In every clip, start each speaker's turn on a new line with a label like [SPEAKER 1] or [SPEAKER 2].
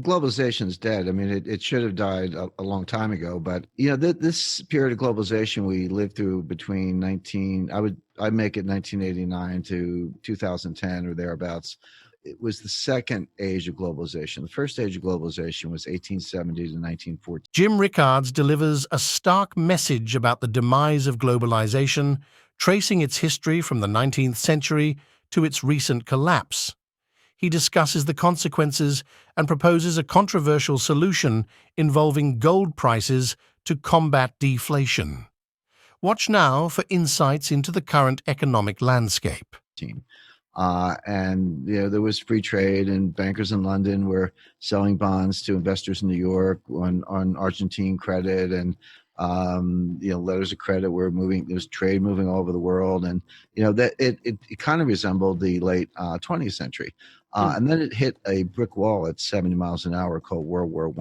[SPEAKER 1] globalization is dead. I mean, it should have died a long time ago. But this period of globalization we lived through between I make it 1989 to 2010 or thereabouts. It was the second age of globalization. The first age of globalization was 1870 to 1914.
[SPEAKER 2] Jim Rickards delivers a stark message about the demise of globalization, tracing its history from the 19th century to its recent collapse. He discusses the consequences and proposes a controversial solution involving gold prices to combat deflation. Watch now for insights into the current economic landscape.
[SPEAKER 1] And there was free trade, and bankers in London were selling bonds to investors in New York on Argentine credit, and letters of credit were moving. There was trade moving all over the world, and that it kind of resembled the late 20th century. And then it hit a brick wall at 70 miles an hour called World War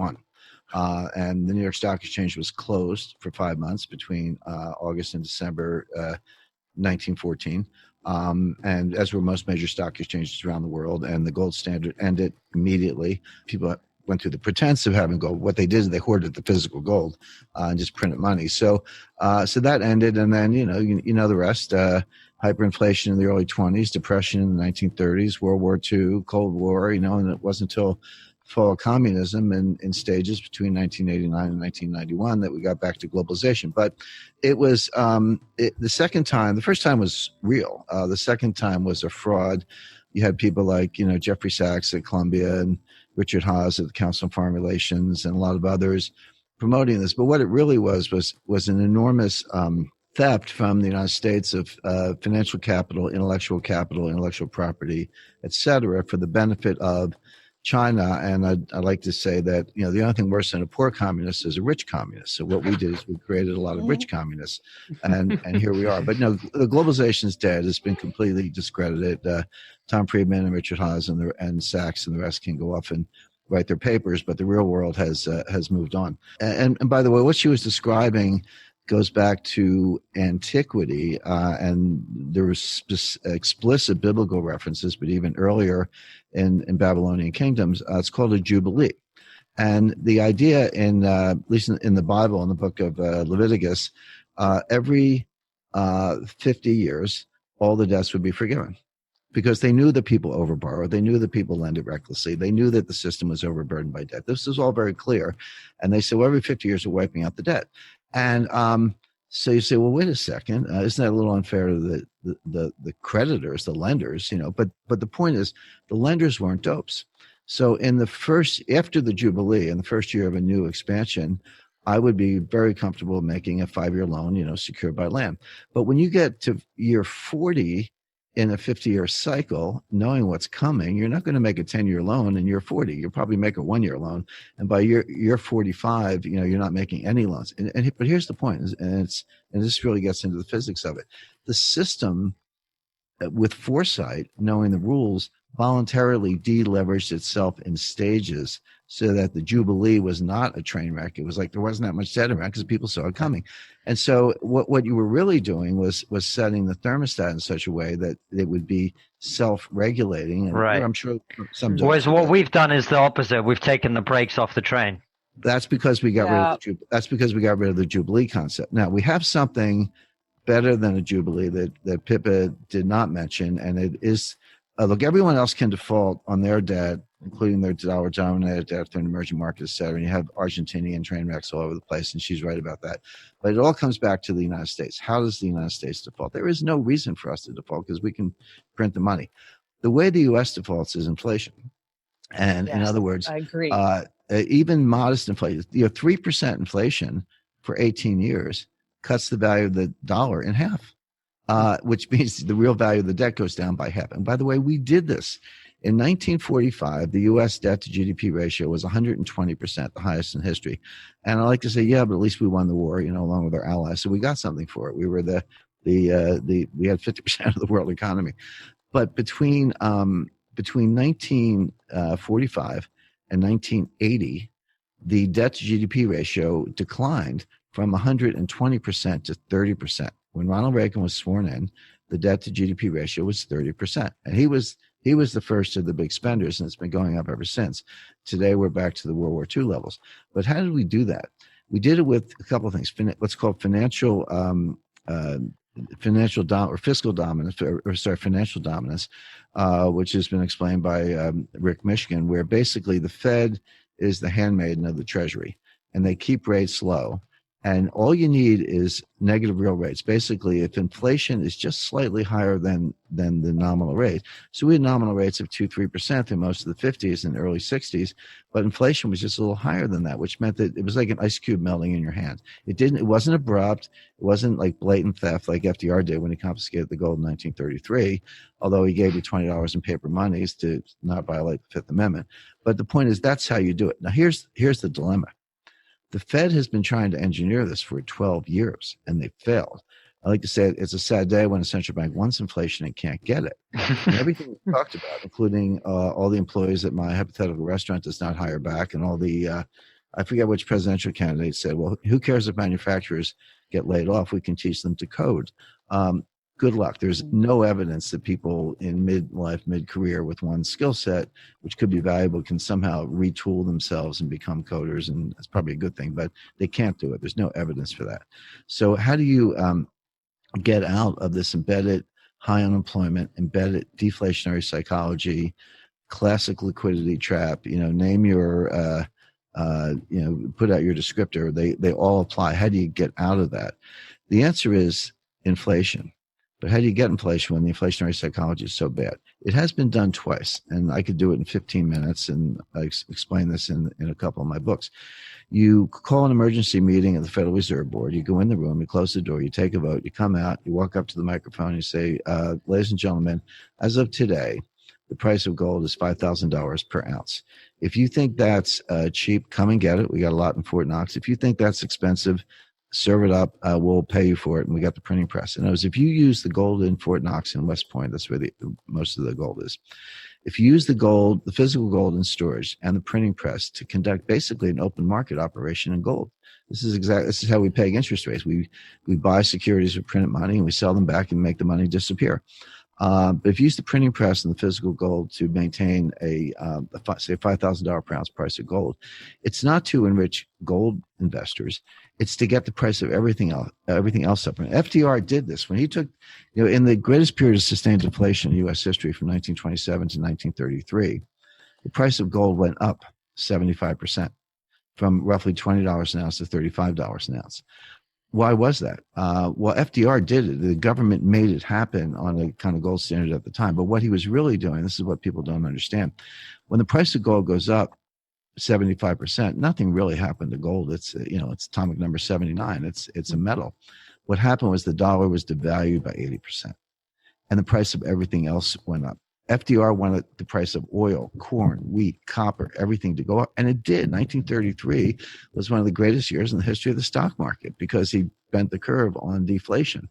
[SPEAKER 1] I. And the New York Stock Exchange was closed for 5 months between August and December 1914. And as were most major stock exchanges around the world, and the gold standard ended immediately. People went through the pretense of having gold. What they did is they hoarded the physical gold and just printed money. So that ended, and then you know the rest. Hyperinflation in the early 20s, depression in the 1930s, World War II, Cold War. And it wasn't until fall of communism in stages between 1989 and 1991 that we got back to globalization. But it was the second time. The first time was real. The second time was a fraud. You had people like Jeffrey Sachs at Columbia and Richard Haas at the Council on Foreign Relations and a lot of others promoting this. But what it really was an enormous theft from the United States of financial capital, intellectual property, et cetera, for the benefit of China. And I'd like to say that, the only thing worse than a poor communist is a rich communist. So what we did is we created a lot of rich communists, and here we are. But no, the globalization is dead. It's been completely discredited. Tom Friedman and Richard Haas and Sachs and the rest can go off and write their papers, but the real world has moved on. And by the way, what she was describing goes back to antiquity, and there was explicit biblical references, but even earlier in Babylonian kingdoms, it's called a jubilee. And the idea at least in the Bible, in the book of Leviticus, every 50 years, all the debts would be forgiven, because they knew that people overborrowed. They knew that people lended recklessly. They knew that the system was overburdened by debt. This is all very clear. And they said, well, every 50 years, we're wiping out the debt. And so you say, well, wait a second, isn't that a little unfair to the creditors, the lenders? But the point is, the lenders weren't dopes. So after the Jubilee, in the first year of a new expansion, I would be very comfortable making a 5-year loan, secured by land. But when you get to year 40 in a 50-year cycle, knowing what's coming, you're not going to make a 10-year loan in year 40. You'll probably make a 1-year loan, and by year 45, you're not making any loans. But here's the point, and this really gets into the physics of it. The system, with foresight, knowing the rules, voluntarily deleveraged itself in stages, so that the Jubilee was not a train wreck. It was like there wasn't that much debt around because people saw it coming. And so what you were really doing was setting the thermostat in such a way that it would be self-regulating. And
[SPEAKER 3] right.
[SPEAKER 1] I'm sure some.
[SPEAKER 3] Whereas what we've done is the opposite. We've taken the brakes off the train.
[SPEAKER 1] That's because we got rid of the Jubilee concept. Now we have something better than a Jubilee that Pippa did not mention, and it is look, everyone else can default on their debt, including their dollar-denominated debt in emerging markets, et cetera. And you have Argentinian train wrecks all over the place, and she's right about that. But it all comes back to the United States. How does the United States default? There is no reason for us to default because we can print the money. The way the U.S. defaults is inflation. And in other words,
[SPEAKER 4] I agree.
[SPEAKER 1] Even modest inflation, 3% inflation for 18 years cuts the value of the dollar in half. Which means the real value of the debt goes down by half. And by the way, we did this. In 1945, the U.S. debt to GDP ratio was 120%, the highest in history. And I like to say, yeah, but at least we won the war, along with our allies. So we got something for it. We were we had 50% of the world economy. But between 1945 and 1980, the debt to GDP ratio declined from 120% to 30%. When Ronald Reagan was sworn in, the debt to GDP ratio was 30%. And he was He was the first of the big spenders, and it's been going up ever since. Today, we're back to the World War II levels. But how did we do that? We did it with a couple of things. What's called financial fiscal dominance, financial dominance, which has been explained by Rick Mishkin, where basically the Fed is the handmaiden of the Treasury, and they keep rates low. And all you need is negative real rates. Basically, if inflation is just slightly higher than the nominal rate. So we had nominal rates of 2-3% through most of the 50s and early 60s, but inflation was just a little higher than that, which meant that it was like an ice cube melting in your hand. It wasn't abrupt. It wasn't like blatant theft like FDR did when he confiscated the gold in 1933, although he gave you $20 in paper monies to not violate the Fifth Amendment. But the point is, that's how you do it. Now, here's the dilemma. The Fed has been trying to engineer this for 12 years, and they failed. I like to say it's a sad day when a central bank wants inflation and can't get it. And everything we talked about, including all the employees that my hypothetical restaurant does not hire back, and all the, I forget which presidential candidate said, well, who cares if manufacturers get laid off? We can teach them to code. Good luck. There's no evidence that people in midlife, mid-career with one skill set, which could be valuable, can somehow retool themselves and become coders. And that's probably a good thing, but they can't do it. There's no evidence for that. So how do you get out of this embedded high unemployment, embedded deflationary psychology, classic liquidity trap? Name your, put out your descriptor. They all apply. How do you get out of that? The answer is inflation. But how do you get inflation when the inflationary psychology is so bad? It has been done twice, and I could do it in 15 minutes, and I explain this in a couple of my books. You call an emergency meeting at the Federal Reserve Board. You go in the room, you close the door, you take a vote, you come out, you walk up to the microphone, you say, ladies and gentlemen, as of today, the price of gold is $5,000 per ounce. If you think that's cheap, come and get it. We got a lot in Fort Knox. If you think that's expensive, serve it up. We'll pay you for it. And we got the printing press. And if you use the gold in Fort Knox and West Point, that's where most of the gold is. If you use the gold, the physical gold in storage and the printing press to conduct basically an open market operation in gold, this is how we pay interest rates. We buy securities with printed money and we sell them back and make the money disappear. But if you use the printing press and the physical gold to maintain say $5,000 per ounce price of gold, it's not to enrich gold investors. It's to get the price of everything else up. And FDR did this when he took, in the greatest period of sustained inflation in U.S. history from 1927 to 1933, the price of gold went up 75%, from roughly $20 an ounce to $35 an ounce. Why was that? Well, FDR did it. The government made it happen on a kind of gold standard at the time. But what he was really doing, this is what people don't understand. When the price of gold goes up 75%, nothing really happened to gold. It's atomic number 79. It's a metal. What happened was the dollar was devalued by 80%, and the price of everything else went up. FDR wanted the price of oil, corn, wheat, copper, everything to go up. And it did. 1933 was one of the greatest years in the history of the stock market because he bent the curve on deflation.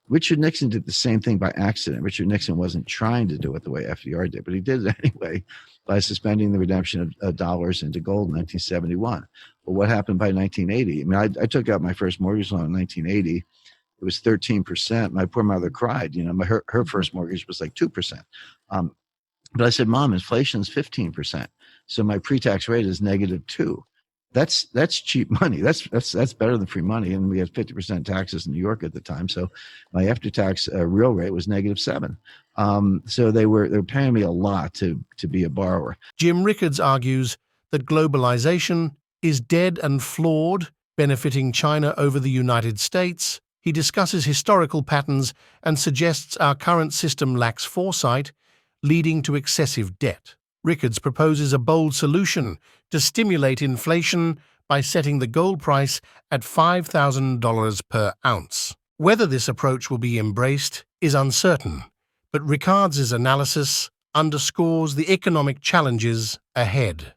[SPEAKER 1] Richard Nixon did the same thing by accident. Richard Nixon wasn't trying to do it the way FDR did, but he did it anyway by suspending the redemption of dollars into gold in 1971. Well, what happened by 1980? I mean, I took out my first mortgage loan in 1980. It was 13%. My poor mother cried. Her first mortgage was like 2%. But I said, Mom, inflation's 15%. So my pre-tax rate is -2. That's cheap money. That's better than free money. And we had 50% taxes in New York at the time. So my after-tax real rate was -7. So they were paying me a lot to be a borrower.
[SPEAKER 2] Jim Rickards argues that globalization is dead and flawed, benefiting China over the United States. He discusses historical patterns and suggests our current system lacks foresight, leading to excessive debt. Rickards proposes a bold solution to stimulate inflation by setting the gold price at $5,000 per ounce. Whether this approach will be embraced is uncertain, but Rickards' analysis underscores the economic challenges ahead.